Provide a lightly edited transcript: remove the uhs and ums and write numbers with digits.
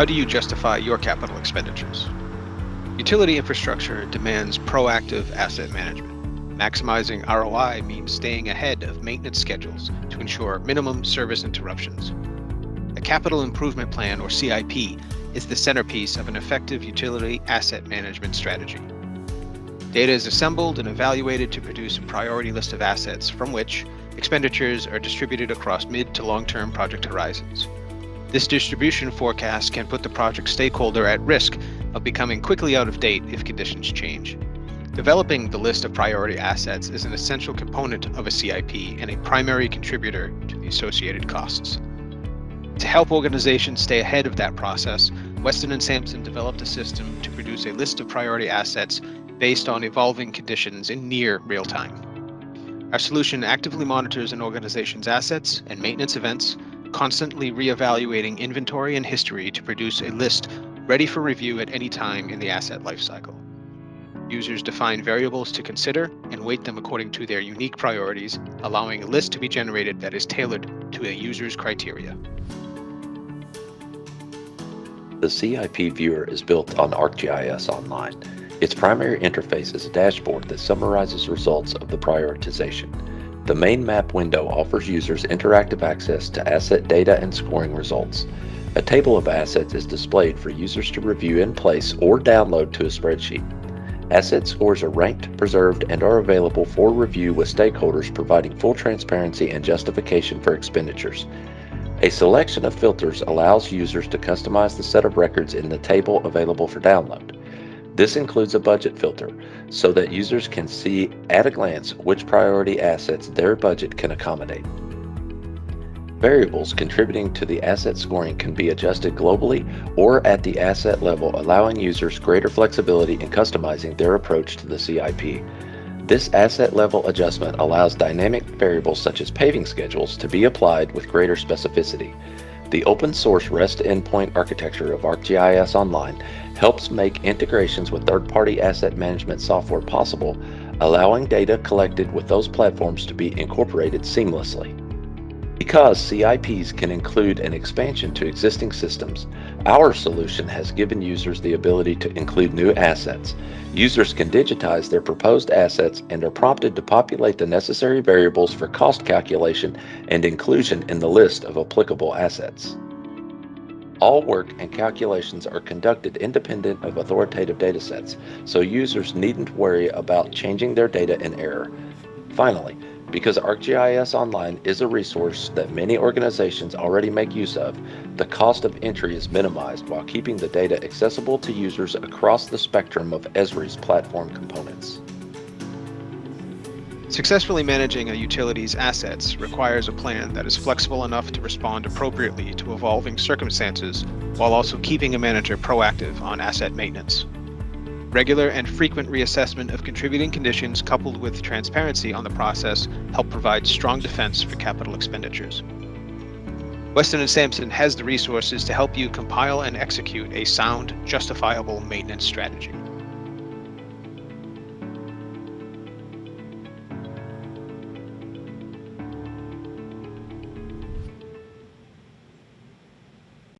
How do you justify your capital expenditures? Utility infrastructure demands proactive asset management. Maximizing ROI means staying ahead of maintenance schedules to ensure minimum service interruptions. A capital improvement plan, or CIP, is the centerpiece of an effective utility asset management strategy. Data is assembled and evaluated to produce a priority list of assets from which expenditures are distributed across mid to long-term project horizons. This distribution forecast can put the project stakeholder at risk of becoming quickly out of date if conditions change. Developing the list of priority assets is an essential component of a CIP and a primary contributor to the associated costs. To help organizations stay ahead of that process, Weston and Sampson developed a system to produce a list of priority assets based on evolving conditions in near real time. Our solution actively monitors an organization's assets and maintenance events, constantly reevaluating inventory and history to produce a list ready for review at any time in the asset lifecycle. Users define variables to consider and weight them according to their unique priorities, allowing a list to be generated that is tailored to a user's criteria. The CIP viewer is built on ArcGIS Online. Its primary interface is a dashboard that summarizes results of the prioritization. The main map window offers users interactive access to asset data and scoring results. A table of assets is displayed for users to review in place or download to a spreadsheet. Asset scores are ranked, preserved, and are available for review with stakeholders, providing full transparency and justification for expenditures. A selection of filters allows users to customize the set of records in the table available for download. This includes a budget filter, so that users can see at a glance which priority assets their budget can accommodate. Variables contributing to the asset scoring can be adjusted globally or at the asset level, allowing users greater flexibility in customizing their approach to the CIP. This asset level adjustment allows dynamic variables such as paving schedules to be applied with greater specificity. The open source REST endpoint architecture of ArcGIS Online helps make integrations with third-party asset management software possible, allowing data collected with those platforms to be incorporated seamlessly. Because CIPs can include an expansion to existing systems, our solution has given users the ability to include new assets. Users can digitize their proposed assets and are prompted to populate the necessary variables for cost calculation and inclusion in the list of applicable assets. All work and calculations are conducted independent of authoritative datasets, so users needn't worry about changing their data in error. Finally, because ArcGIS Online is a resource that many organizations already make use of, the cost of entry is minimized while keeping the data accessible to users across the spectrum of ESRI's platform components. Successfully managing a utility's assets requires a plan that is flexible enough to respond appropriately to evolving circumstances while also keeping a manager proactive on asset maintenance. Regular and frequent reassessment of contributing conditions coupled with transparency on the process help provide strong defense for capital expenditures. Weston and Sampson has the resources to help you compile and execute a sound, justifiable maintenance strategy.